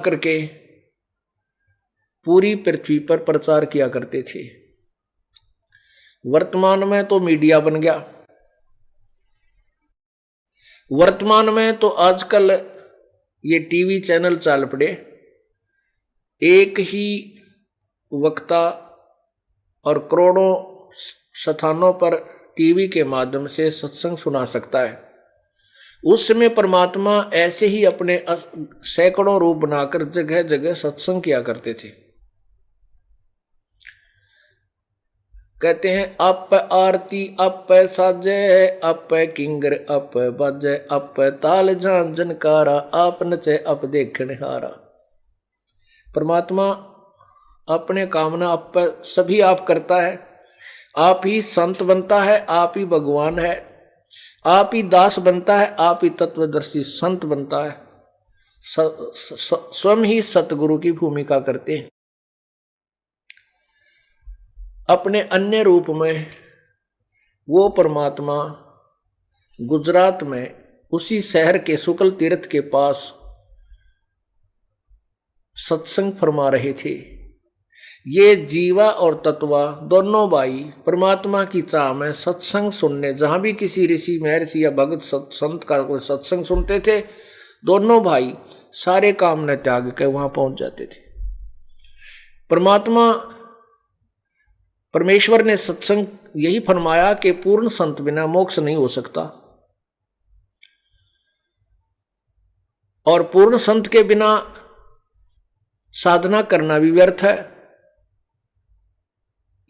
करके पूरी पृथ्वी पर प्रचार किया करते थे। वर्तमान में तो मीडिया बन गया। वर्तमान में तो आजकल ये टीवी चैनल चल पड़े, एक ही वक्ता और करोड़ों स्थानों पर टीवी के माध्यम से सत्संग सुना सकता है। उस समय परमात्मा ऐसे ही अपने सैकड़ों रूप बनाकर जगह जगह सत्संग किया करते थे। कहते हैं अप आरती अप साजे अप किंगर अप बाजे अप ताल जान जनकारा आप नचे अप देखने हारा। परमात्मा अपने कामना आप सभी आप करता है। आप ही संत बनता है, आप ही भगवान है, आप ही दास बनता है, आप ही तत्वदर्शी संत बनता है। स्वयं ही सतगुरु की भूमिका करते हैं। अपने अन्य रूप में वो परमात्मा गुजरात में उसी शहर के शुक्ल तीर्थ के पास सत्संग फरमा रहे थे। ये जीवा और तत्वा दोनों भाई परमात्मा की चाह में सत्संग सुनने, जहां भी किसी ऋषि महर्षि या भगत संत का कोई सत्संग सुनते थे, दोनों भाई सारे काम न त्याग के वहां पहुंच जाते थे। परमेश्वर ने सत्संग यही फरमाया कि पूर्ण संत बिना मोक्ष नहीं हो सकता, और पूर्ण संत के बिना साधना करना भी व्यर्थ है।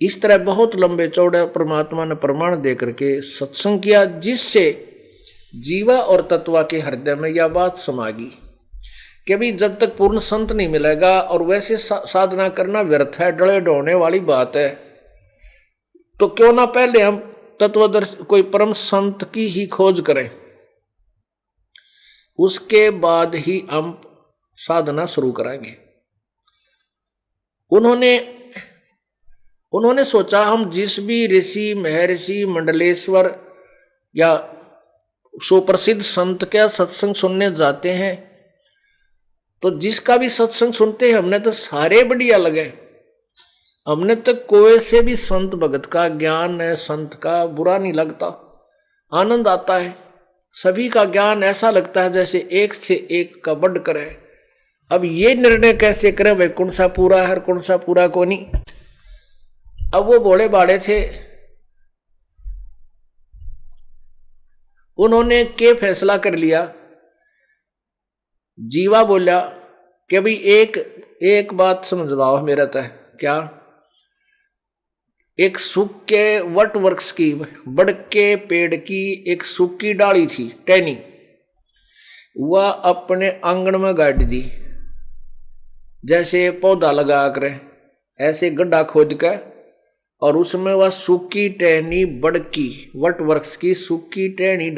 इस तरह बहुत लंबे चौड़े परमात्मा ने प्रमाण देकर के सत्संग किया, जिससे जीवा और तत्वा के हृदय में यह बात समा गई कि अभी जब तक पूर्ण संत नहीं मिलेगा और वैसे साधना करना व्यर्थ है, डले ढोने वाली बात है, तो क्यों ना पहले हम तत्वदर्शी कोई परम संत की ही खोज करें, उसके बाद ही हम साधना शुरू करेंगे। उन्होंने सोचा हम जिस भी ऋषि महर्षि मंडलेश्वर या सुप्रसिद्ध संत का सत्संग सुनने जाते हैं, तो जिसका भी सत्संग सुनते हैं हमने तो सारे बढ़िया लगे। हमने तो कोई से भी संत भगत का ज्ञान है, संत का बुरा नहीं लगता, आनंद आता है। सभी का ज्ञान ऐसा लगता है जैसे एक से एक का बढ़ कर है। अब ये निर्णय कैसे करें भाई कौन सा पूरा है कौन सा पूरा को नहीं। अब वो भोले बाड़े थे, उन्होंने के फैसला कर लिया। जीवा बोला कि भाई एक बात समझवाओ मेरा तो क्या, एक सूखे वट वृक्ष की बड़ के पेड़ की एक सूखी डाली थी टहनी, वह अपने आंगन में गाड़ दी। जैसे पौधा लगा कर ऐसे गड्ढा खोद कर और उसमें वह सूखी टहनी बड़ की वट वृक्ष की सूखी टहनी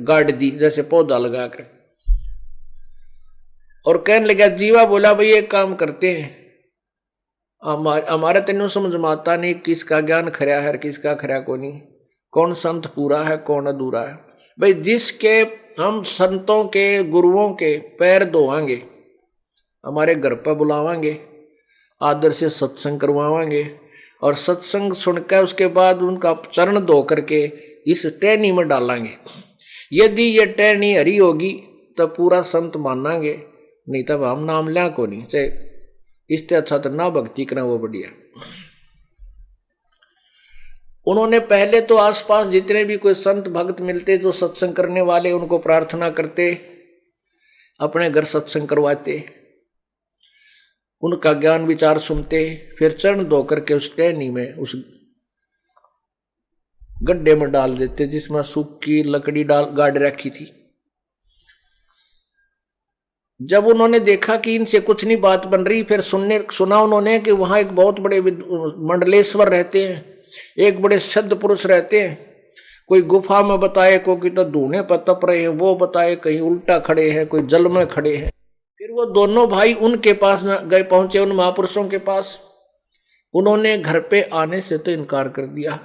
गाड़ दी जैसे पौधा लगा कर, और कहने लगा, जीवा बोला भाई एक काम करते हैं, हमारे तेनों समझ में आता नहीं किसका ज्ञान खरा है किसका खरा को नहीं, कौन संत पूरा है कौन अधूरा है। भाई जिसके हम संतों के गुरुओं के पैर धोवांगे, हमारे घर पर बुलावांगे, आदर से सत्संग करवावांगे, और सत्संग सुनकर उसके बाद उनका चरण धो करके इस टहनी में डालेंगे। यदि ये टहनी हरी होगी तो पूरा संत मानांगे, नहीं तब हम नाम लिया को नहीं। चाहे इससे अच्छा तो ना भक्ति करना वो बढ़िया। उन्होंने पहले तो आसपास जितने भी कोई संत भक्त मिलते जो सत्संग करने वाले, उनको प्रार्थना करते, अपने घर सत्संग करवाते, उनका ज्ञान विचार सुनते, फिर चरण धो करके उस टहनी में उस गड्ढे में डाल देते जिसमें सूखी लकड़ी गाड़ रखी थी। जब उन्होंने देखा कि इनसे कुछ नहीं बात बन रही, फिर सुना उन्होंने कि वहां एक बहुत बड़े मंडलेश्वर रहते हैं, एक बड़े सिद्ध पुरुष रहते हैं। कोई गुफा में बताए, कोई तो धूने पर तप रहे हैं, वो बताए कहीं उल्टा खड़े हैं, कोई जल में खड़े हैं। फिर वो दोनों भाई उनके पास गए, पहुंचे उन महापुरुषों के पास। उन्होंने घर पे आने से तो इनकार कर दिया।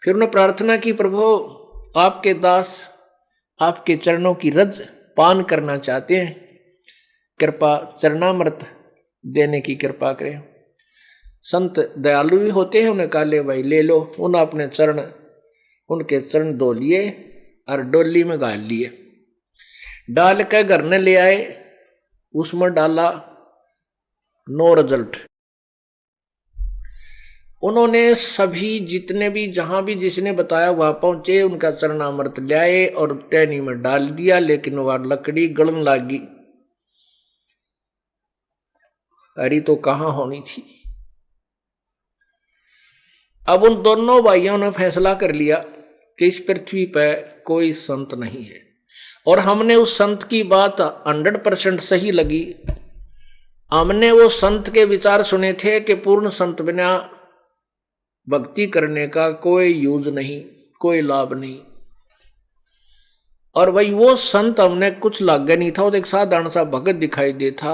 फिर उन्होंने प्रार्थना की, प्रभु आपके दास आपके चरणों की रज पान करना चाहते हैं। कृपा चरणामृत देने की कृपा करें। संत दयालु भी होते हैं, उन्हें कहा ले भाई ले लो। उन्हें अपने चरण, उनके चरण धो लिए और डोली में गाल लिए, डाल के घर ने ले आए। उसमें डाला, नो रिजल्ट। उन्होंने सभी जितने भी जहां भी जिसने बताया वहां पहुंचे, उनका चरणामृत ले आए और टहनी में डाल दिया, लेकिन वह लकड़ी गलन लागी। अरे तो कहां होनी थी। अब उन दोनों भाइयों ने फैसला कर लिया कि इस पृथ्वी पर कोई संत नहीं है, और हमने उस संत की बात 100% सही लगी। हमने वो संत के विचार सुने थे कि पूर्ण संत बिना भक्ति करने का कोई यूज नहीं, कोई लाभ नहीं। और भाई वो संत हमने कुछ लागे नहीं था, वो एक साधारण सा भगत दिखाई दे था।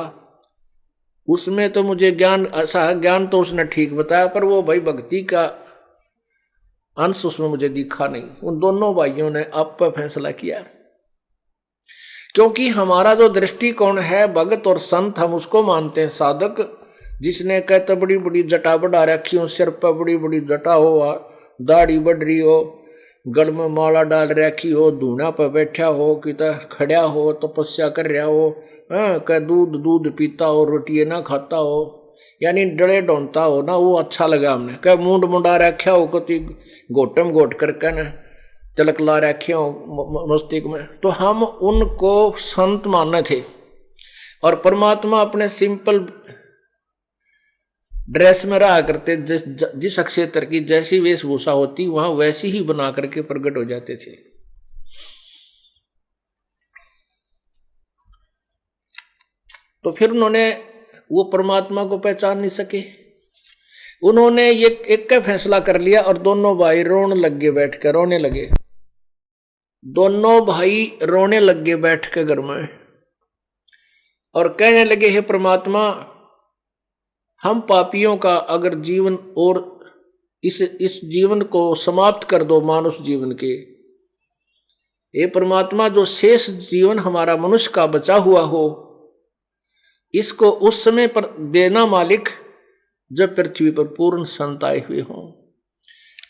उसमें तो मुझे ज्ञान, ऐसा ज्ञान तो उसने ठीक बताया, पर वो भाई भक्ति का अंश उसमें मुझे दिखा नहीं। उन दोनों भाइयों ने आप पर फैसला किया, क्योंकि हमारा जो दृष्टिकोण है भगत और संत, हम उसको मानते हैं साधक जिसने कहते बड़ी बड़ी जटा बढ़ा रखी हो, सिर पर बड़ी बड़ी जटा हो, दाढ़ी बढ़ रही हो, गल में माला डाल रखी हो, धूना पर बैठा हो, कितना खड़ा हो, तपस्या कर रहा हो, कह दूध दूध पीता हो, रोटी ना खाता हो, यानी डले ढोंता हो ना, वो अच्छा लगा हमने। कह मूंड मुंडा रखा हो, कति घोटम घोट करके न तिलक ला रखे हो मस्तिष्क में, तो हम उनको संत माने थे। और परमात्मा अपने सिंपल ड्रेस में रहा करते, जिस क्षेत्र की जैसी वेशभूषा होती वहां वैसी ही बना करके प्रकट हो जाते थे। तो फिर उन्होंने वो परमात्मा को पहचान नहीं सके। उन्होंने ये एक का फैसला कर लिया और दोनों भाई रोने लगे, बैठ कर रोने लगे। दोनों भाई रोने लगे बैठ के घर में और कहने लगे, हे परमात्मा, हम पापियों का अगर जीवन और इस जीवन को समाप्त कर दो, मानुष जीवन के, हे परमात्मा, जो शेष जीवन हमारा मनुष्य का बचा हुआ हो, इसको उस समय पर देना मालिक जब पृथ्वी पर पूर्ण संत आए हुए हों।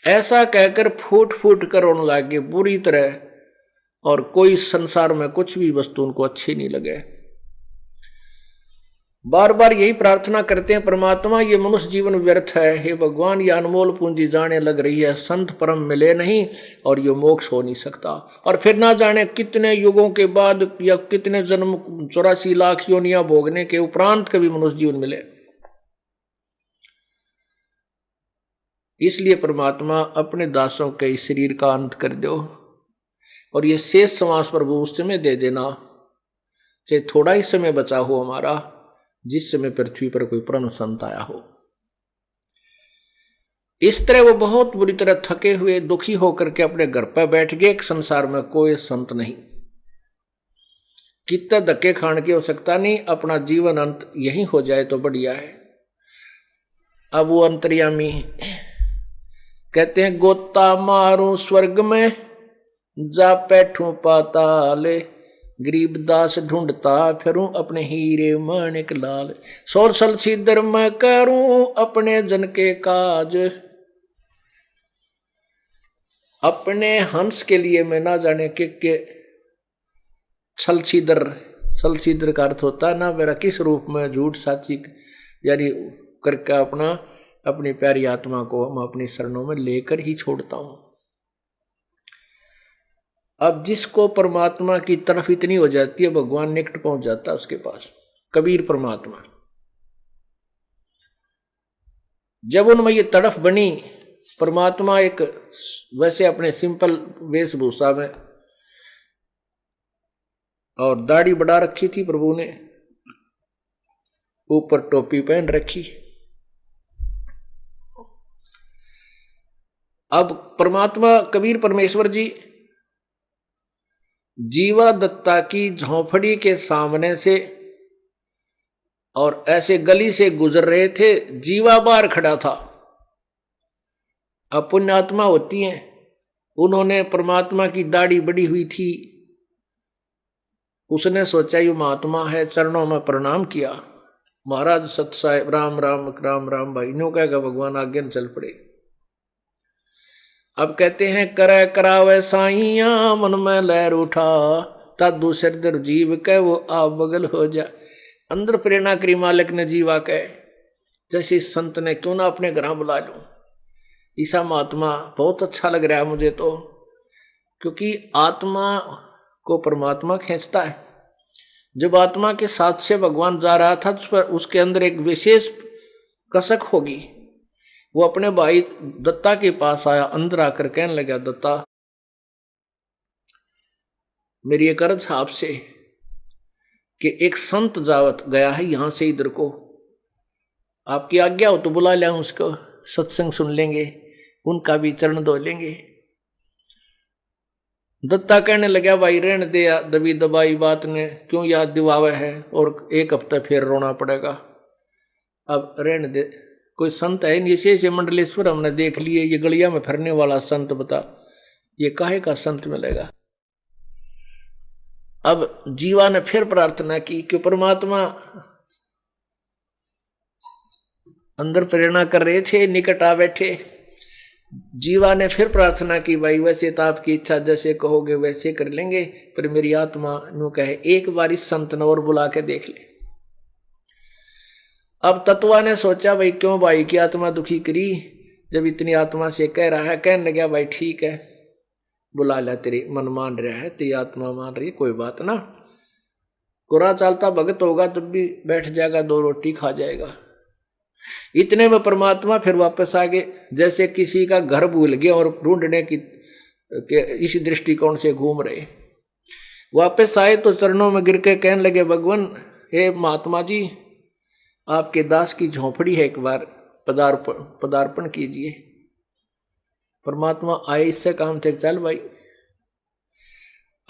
ऐसा कहकर फूट फूट कर रोने लगे बुरी तरह, और कोई संसार में कुछ भी वस्तु उनको अच्छी नहीं लगे। बार बार यही प्रार्थना करते हैं, परमात्मा ये मनुष्य जीवन व्यर्थ है, हे भगवान ये अनमोल पूंजी जाने लग रही है, संत परम मिले नहीं और ये मोक्ष हो नहीं सकता। और फिर ना जाने कितने युगों के बाद या कितने जन्म, 84 लाख योनियां भोगने के उपरांत कभी मनुष्य जीवन मिले। इसलिए परमात्मा अपने दासों के इस शरीर का अंत कर दो और ये शेष समास प्रभु उस समय दे देना, चाहे थोड़ा ही समय बचा हो हमारा, जिस समय पृथ्वी पर कोई परम संत आया हो। इस तरह वो बहुत बुरी तरह थके हुए दुखी होकर के अपने घर पर बैठ गए। एक संसार में कोई संत नहीं, कितना धक्के खान के हो सकता नहीं, अपना जीवन अंत यही हो जाए तो बढ़िया है। अब वो अंतर्यामी कहते हैं, गोता मारूं स्वर्ग में जा बैठूं पाताले, गरीबदास ढूंढता फिरूं अपने हीरे माणिक लाल, सोरसल सीधर मैं करूं अपने जन के काज। अपने हंस के लिए मैं ना जाने के छल सीधर का अर्थ होता है ना, मेरा किस रूप में झूठ साची यानी करके अपनी प्यारी आत्मा को हम अपनी शरणों में लेकर ही छोड़ता हूं। अब जिसको परमात्मा की तरफ इतनी हो जाती है, भगवान निकट पहुंच जाता है उसके पास। कबीर परमात्मा जब उनमें ये तड़फ बनी, परमात्मा एक वैसे अपने सिंपल वेशभूषा में, और दाढ़ी बढ़ा रखी थी प्रभु ने, ऊपर टोपी पहन रखी। अब परमात्मा कबीर परमेश्वर जी जीवा दत्ता की झोंपड़ी के सामने से और ऐसे गली से गुजर रहे थे। जीवा बाहर खड़ा था। अब पुण्यात्मा होती हैं, उन्होंने परमात्मा की दाढ़ी बढ़ी हुई थी, उसने सोचा ये महात्मा है, चरणों में प्रणाम किया। महाराज सत साहेब राम राम राम राम भाई नो कहेगा, भगवान आगे न चल पड़े। अब कहते हैं करे करावे साइया मन में लहर उठा, ता दूसरे दर जीव कह वो आप बगल हो जा। अंदर प्रेरणा करी मालिक ने जीवा कह, जैसे संत ने क्यों ना अपने घर बुला लूं, ईसा महात्मा बहुत अच्छा लग रहा है मुझे तो, क्योंकि आत्मा को परमात्मा खींचता है। जब आत्मा के साथ से भगवान जा रहा था तो उसके अंदर एक विशेष कसक होगी। वो अपने भाई दत्ता के पास आया, अंदर आकर कहने लगा, दत्ता मेरी एक अर्ज है आपसे कि एक संत जावत गया है यहां से इधर को, आपकी आज्ञा हो तो बुला लिया उसको, सत्संग सुन लेंगे, उनका भी चरण धो लेंगे। दत्ता कहने लगा, भाई रहने दे, दबी दबाई बात ने क्यों याद दिवावे है, और एक हफ्ता फिर रोना पड़ेगा, अब रहने दे। कोई संत है नहीं, ऐसे मंडलेश्वर हमने देख लिए, ये गलिया में फिरने वाला संत बता, ये काहे का संत मिलेगा। अब जीवा ने फिर प्रार्थना की कि परमात्मा अंदर प्रेरणा कर रहे थे, निकट आ बैठे। जीवा ने फिर प्रार्थना की, भाई वैसे तो आपकी इच्छा जैसे कहोगे वैसे कर लेंगे, पर मेरी आत्मा नु कहे एक बार इस संत ने और बुला के देख ले। अब तत्वा ने सोचा, भाई क्यों भाई की आत्मा दुखी करी, जब इतनी आत्मा से कह रहा है। कहने लगा, भाई ठीक है बुला ले, तेरी मन मान रहा है, तेरी आत्मा मान रही, कोई बात ना, कुरा चालता भगत होगा तब भी बैठ जाएगा, 2 रोटी खा जाएगा। इतने में परमात्मा फिर वापस आ गए, जैसे किसी का घर भूल गया और ढूंढने की इसी दृष्टिकोण से घूम रहे। वापस आए तो चरणों में गिर के कहने लगे, भगवान हे महात्मा जी, आपके दास की झोपड़ी है, एक बार पदार्पण कीजिए। परमात्मा आए, इससे काम थे, चल भाई।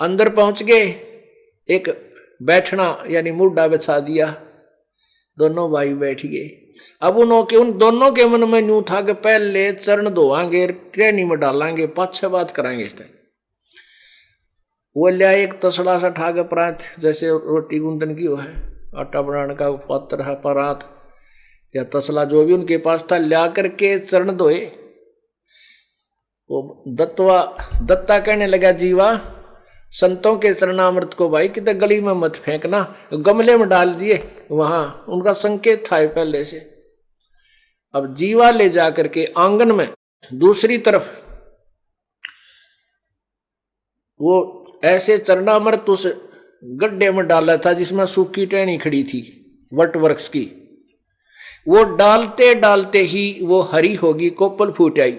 अंदर पहुंच गए, एक बैठना यानी मुड्डा बिछा दिया, दोनों भाई बैठ गए। अब उन दोनों के मन में न्यू था कि पहले चरण धोवांगे, ट्रेनी में डालांगे, पाछे बात कराएंगे। इस टाइम वो लिया एक तसड़ा सा ठाके परात, जैसे रोटी गूंदन की हो है, आटा बनाने का पात्र है, परात या तसला जो भी उनके पास था, लिया करके चरण धोए। वो दत्ता कहने लगा, जीवा संतों के चरणामृत को भाई कितने गली में मत फेंकना, गमले में डाल दिए, वहां उनका संकेत था पहले से। अब जीवा ले जाकर के आंगन में दूसरी तरफ वो ऐसे चरणामृत उस गड्ढे में डाला था जिसमें सूखी टहनी खड़ी थी वट वृक्ष की। वो डालते डालते ही वो हरी होगी, कोपल फूट आई।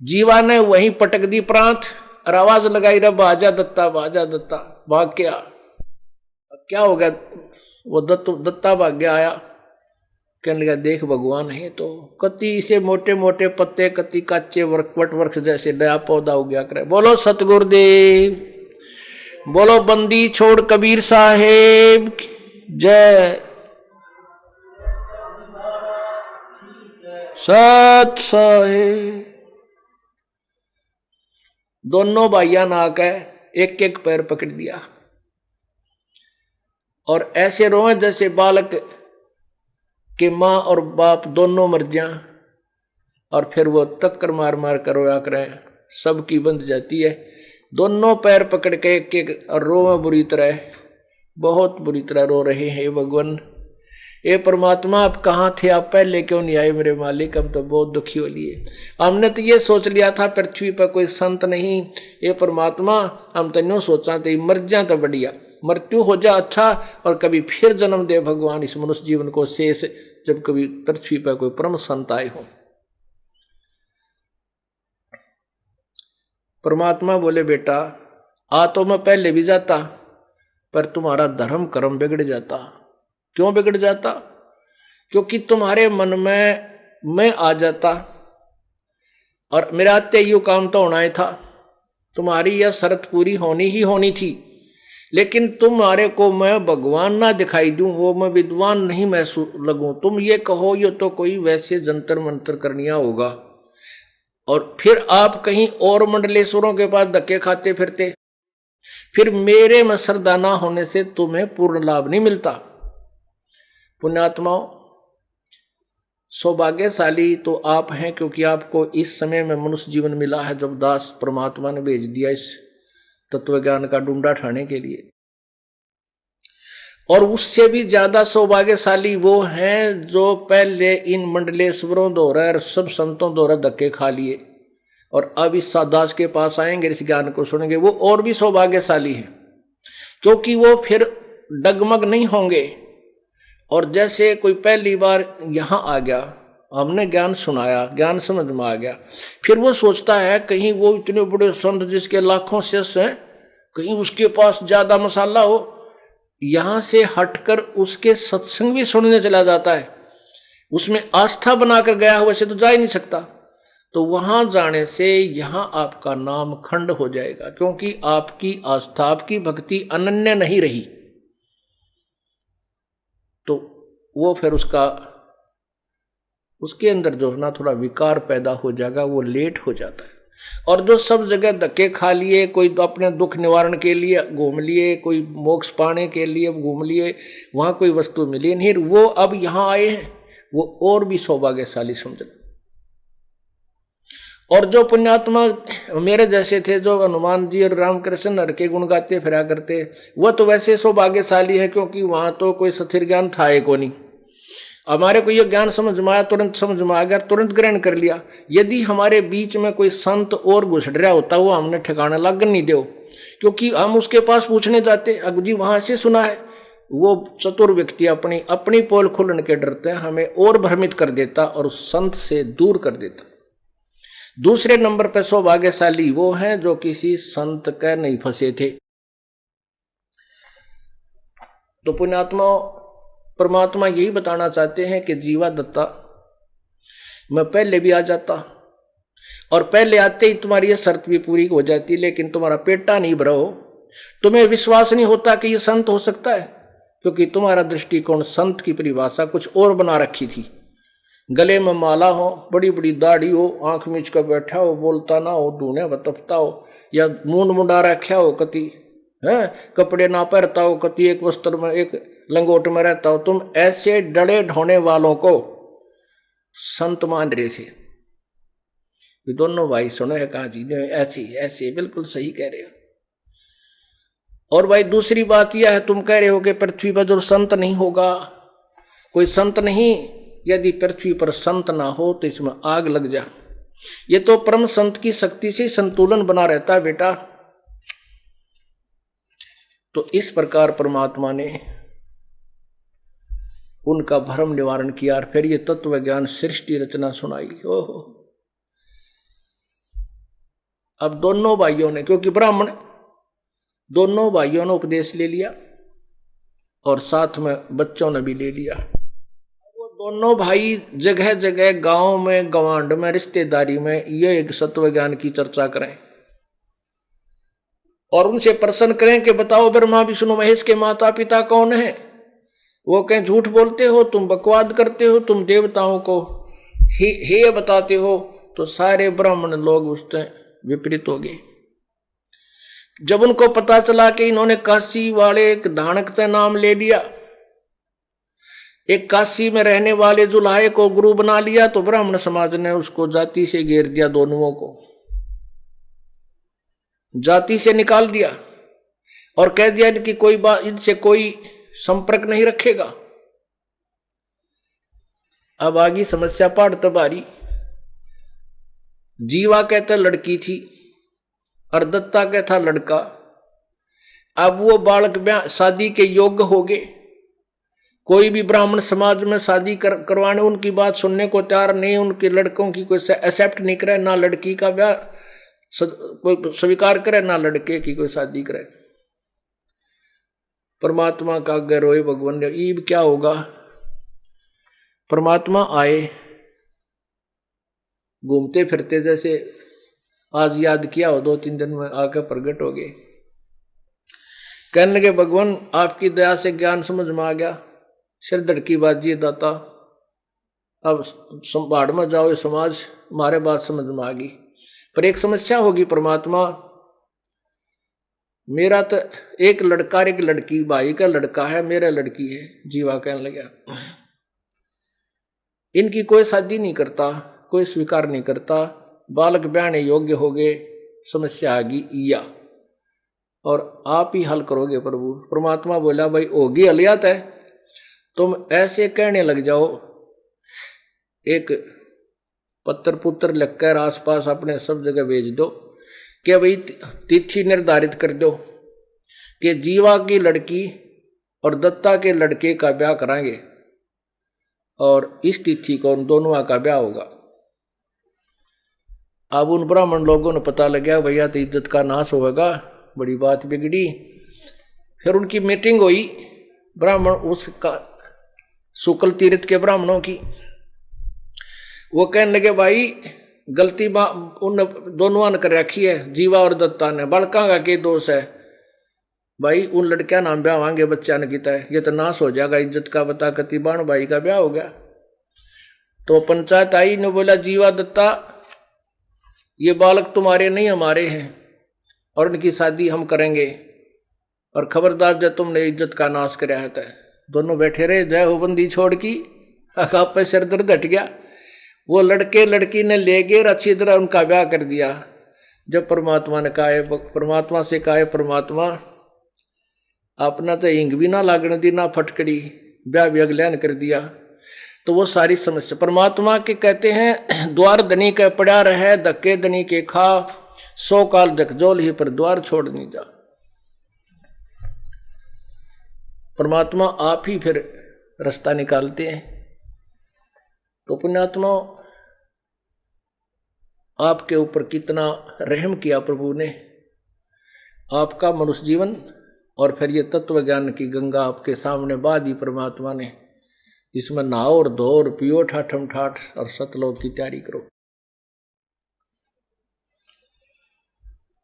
जीवा ने वहीं पटक दी प्रांत और आवाज लगाई, रे बाजा दत्ता, बाजा दत्ता। भाग के आ, क्या हो गया? वो दत्ता भाग गया, आया, कहने लगा, देख भगवान है तो कति से मोटे मोटे पत्ते, कति कच्चे वट वृक्ष जैसे नया पौधा हो गया करे। बोलो सतगुरुदेव, बोलो बंदी छोड़ कबीर साहेब जय। सत साहेब। दोनों भाइया ना आके एक एक पैर पकड़ दिया और ऐसे रोए जैसे बालक के मां और बाप दोनों मर जाएं। और फिर वो टक्कर मार मार कर रोया करें, सबकी बंध जाती है। दोनों पैर पकड़ के एक एक और रोए बुरी तरह, बहुत बुरी तरह रो रहे हैं। भगवान, ये परमात्मा आप कहाँ थे, आप पहले क्यों नहीं आए मेरे मालिक, हम तो बहुत दुखी हो लिए। हमने तो ये सोच लिया था पृथ्वी पर कोई संत नहीं, ये परमात्मा हम तो न्यों सोचा थे मर जा तो बढ़िया, मृत्यु हो जा अच्छा, और कभी फिर जन्म दे भगवान इस मनुष्य जीवन को शेष, जब कभी पृथ्वी पर कोई परम संत आए हो। परमात्मा बोले, बेटा आ तो मैं पहले भी जाता, पर तुम्हारा धर्म कर्म बिगड़ जाता। क्यों बिगड़ जाता? क्योंकि तुम्हारे मन में मैं आ जाता और मेरा आते यू काम तो होना ही था, तुम्हारी यह शर्त पूरी होनी ही होनी थी। लेकिन तुम्हारे को मैं भगवान ना दिखाई दूं, वो मैं विद्वान नहीं महसूस लगूं, तुम ये कहो ये तो कोई वैसे जंतर मंतर करनिया होगा, और फिर आप कहीं और मंडलेश्वरों के पास धक्के खाते फिरते। फिर मेरे में श्रद्धा ना होने से तुम्हें पूर्ण लाभ नहीं मिलता। पुण्यात्माओं, सौभाग्यशाली तो आप हैं, क्योंकि आपको इस समय में मनुष्य जीवन मिला है जब दास परमात्मा ने भेज दिया इस तत्व ज्ञान का डूंडा ठाने के लिए। और उससे भी ज्यादा सौभाग्यशाली वो हैं जो पहले इन मंडलेश्वरों द्वारा सब संतों द्वारा धक्के खा लिए और अब इस दास के पास आएंगे, इस ज्ञान को सुनेंगे। वो और भी सौभाग्यशाली है, क्योंकि वो फिर डगमग नहीं होंगे। और जैसे कोई पहली बार यहां आ गया, हमने ज्ञान सुनाया, ज्ञान समझ में आ गया, फिर वो सोचता है कहीं वो इतने बड़े संत जिसके लाखों शिष्य हैं, कहीं उसके पास ज्यादा मसाला हो। यहां से हटकर उसके सत्संग भी सुनने चला जाता है, उसमें आस्था बनाकर गया हो, वैसे तो जा ही नहीं सकता। तो वहां जाने से यहां आपका नाम खंड हो जाएगा, क्योंकि आपकी आस्था, आपकी भक्ति अनन्य नहीं रही। तो वो फिर उसके अंदर जो है ना थोड़ा विकार पैदा हो जाएगा, वो लेट हो जाता है। और जो सब जगह धक्के खा लिए, कोई तो अपने दुख निवारण के लिए घूम लिए, कोई मोक्ष पाने के लिए घूम लिए, वहां कोई वस्तु मिली नहीं, वो अब यहां आए हैं, वो और भी सौभाग्यशाली समझना। और जो पुण्यात्मा मेरे जैसे थे, जो हनुमान जी और रामकृष्ण हर के गुण गाते फिरा करते, वह तो वैसे सौभाग्यशाली है, क्योंकि वहां तो कोई स्थिर ज्ञान था ही को नहीं। हमारे को यह ज्ञान समझ में आया, तुरंत समझ में आ गया, तुरंत ग्रहण कर लिया। यदि हमारे बीच में कोई संत और घुस रहा होता, वो हमने ठिकाना लगन नहीं दो, क्योंकि हम उसके पास पूछने जाते, अब जी वहां से सुना है। वो चतुर व्यक्ति अपनी अपनी पोल खुलने के डरते हैं हमें और भ्रमित कर देता और उस संत से दूर कर देता। दूसरे नंबर पर सौभाग्यशाली वो हैं जो किसी संत के नहीं फंसे थे। तो पुण्यात्मा, परमात्मा यही बताना चाहते हैं कि जीवा दत्ता, मैं पहले भी आ जाता और पहले आते ही तुम्हारी ये शर्त भी पूरी हो जाती, लेकिन तुम्हारा पेटा नहीं भरा हो, तुम्हें विश्वास नहीं होता कि ये संत हो सकता है, क्योंकि तुम्हारा दृष्टिकोण संत की परिभाषा कुछ और बना रखी थी। गले में माला हो, बड़ी बड़ी दाढ़ी हो, आंख मीच कर बैठा हो, बोलता ना हो, ढूंढे बतपता हो, या मूंड मुंडा रखा हो, कति है कपड़े ना पहनता हो, कति एक वस्त्र में एक लंगोट में रहता हो। तुम ऐसे डड़े ढोने वालों को संत मान रहे थे। ये दोनों भाई सुनो है कहा जी, ऐसे ऐसे बिल्कुल सही कह रहे हो। और भाई दूसरी बात यह है, तुम कह रहे हो कि पृथ्वी पर जो संत नहीं होगा, कोई संत नहीं, यदि पृथ्वी पर संत ना हो तो इसमें आग लग जा। ये तो परम संत की शक्ति से संतुलन बना रहता है बेटा। तो इस प्रकार परमात्मा ने उनका भ्रम निवारण किया और फिर ये तत्व ज्ञान सृष्टि रचना सुनाई। ओहो, अब दोनों भाइयों ने, क्योंकि ब्राह्मण, दोनों भाइयों ने उपदेश ले लिया और साथ में बच्चों ने भी ले लिया। वो दोनों भाई जगह जगह गांव में, गवांड में, रिश्तेदारी में ये एक सत्व ज्ञान की चर्चा करें और उनसे प्रश्न करें कि बताओ ब्रह्मा विष्णु महेश के माता पिता कौन है। वो कहें झूठ बोलते हो, तुम बकवाद करते हो, तुम देवताओं को हे बताते हो, तो सारे ब्राह्मण लोग उससे विपरीत हो गए। जब उनको पता चला कि इन्होंने काशी वाले एक धानक से नाम ले लिया, एक काशी में रहने वाले जुलाहे को गुरु बना लिया, तो ब्राह्मण समाज ने उसको जाति से घेर दिया, दोनों को जाति से निकाल दिया और कह दिया कि कोई बात, इनसे कोई संपर्क नहीं रखेगा। अब आगे समस्या पाड़ तबारी। जीवा कहता लड़की थी और दत्ता कहता लड़का। अब वो बालक शादी के योग्य हो गए। कोई भी ब्राह्मण समाज में शादी करवाने उनकी बात सुनने को तैयार नहीं, उनके लड़कों की कोई एक्सेप्ट नहीं करे, ना लड़की का ब्याह कोई स्वीकार करे, ना लड़के की कोई शादी करे। परमात्मा का आगे रोए भगवान ने, ईब क्या होगा। परमात्मा आए घूमते फिरते, जैसे आज याद किया हो, 2-3 दिन में आकर प्रकट हो गए। कहने लगे भगवान आपकी दया से ज्ञान समझ में आ गया, सिर धड़की बाजी दाता, अब संभाड़ में जाओ ये समाज, हमारे बात समझ में आ गई। पर एक समस्या होगी परमात्मा, मेरा तो एक लड़का एक लड़की, भाई का लड़का है, मेरा लड़की है। जीवा कहने लगा इनकी कोई शादी नहीं करता, कोई स्वीकार नहीं करता, बालक ब्याहने योग्य हो गए, समस्या आ गई या और आप ही हल करोगे प्रभु। परमात्मा बोला भाई होगी हलियात है, तुम ऐसे कहने लग जाओ, एक पत्र पुत्र लिखकर आसपास अपने सब जगह भेज दो कि भाई तिथि निर्धारित कर दो कि जीवा की लड़की और दत्ता के लड़के का ब्याह कराएंगे और इस तिथि को उन दोनों का ब्याह होगा। अब उन ब्राह्मण लोगों ने पता लग गया भैया तो इज्जत का नाश होगा, बड़ी बात बिगड़ी। फिर उनकी मीटिंग हुई ब्राह्मण उसका शुक्ल तीर्थ के ब्राह्मणों की। वो कहने लगे भाई गलती उन दोनों ने कर रखी है, जीवा और दत्ता ने, बड़का का के दोष है भाई, उन लड़कियां नाम ब्याह होंगे बच्चा ने किता है, ये तो नाश हो जाएगा इज्जत का, बता कति बाण भाई का ब्याह हो गया। तो पंचायत आई ने बोला जीवा दत्ता ये बालक तुम्हारे नहीं हमारे हैं और उनकी शादी हम करेंगे, और खबरदार जब तुमने इज्जत का नाश कराया है। दोनों बैठे रहे, जय हो बंदी छोड़ की, आप पे सिर दर्द हट गया। वो लड़के लड़की ने ले गए अच्छी तरह उनका ब्याह कर दिया। जब परमात्मा ने कहा, परमात्मा से कहा परमात्मा अपना तो हिंग भी ना लागने दी ना फटकड़ी, ब्याह भी अगल्यान कर दिया। तो वो सारी समस्या परमात्मा के कहते हैं द्वार धनी के पड़ा रहे, धक्के धनी के खा, 100 काल जकजोल ही पर द्वार छोड़ नहीं जा। परमात्मा आप ही फिर रास्ता निकालते हैं। तो पुण्यात्मा आपके ऊपर कितना रहम किया प्रभु ने, आपका मनुष्य जीवन और फिर ये तत्व ज्ञान की गंगा आपके सामने बहा दी परमात्मा ने। इसमें नहाओ और धो और पियो ठाठम ठाठ और सतलोक की तैयारी करो।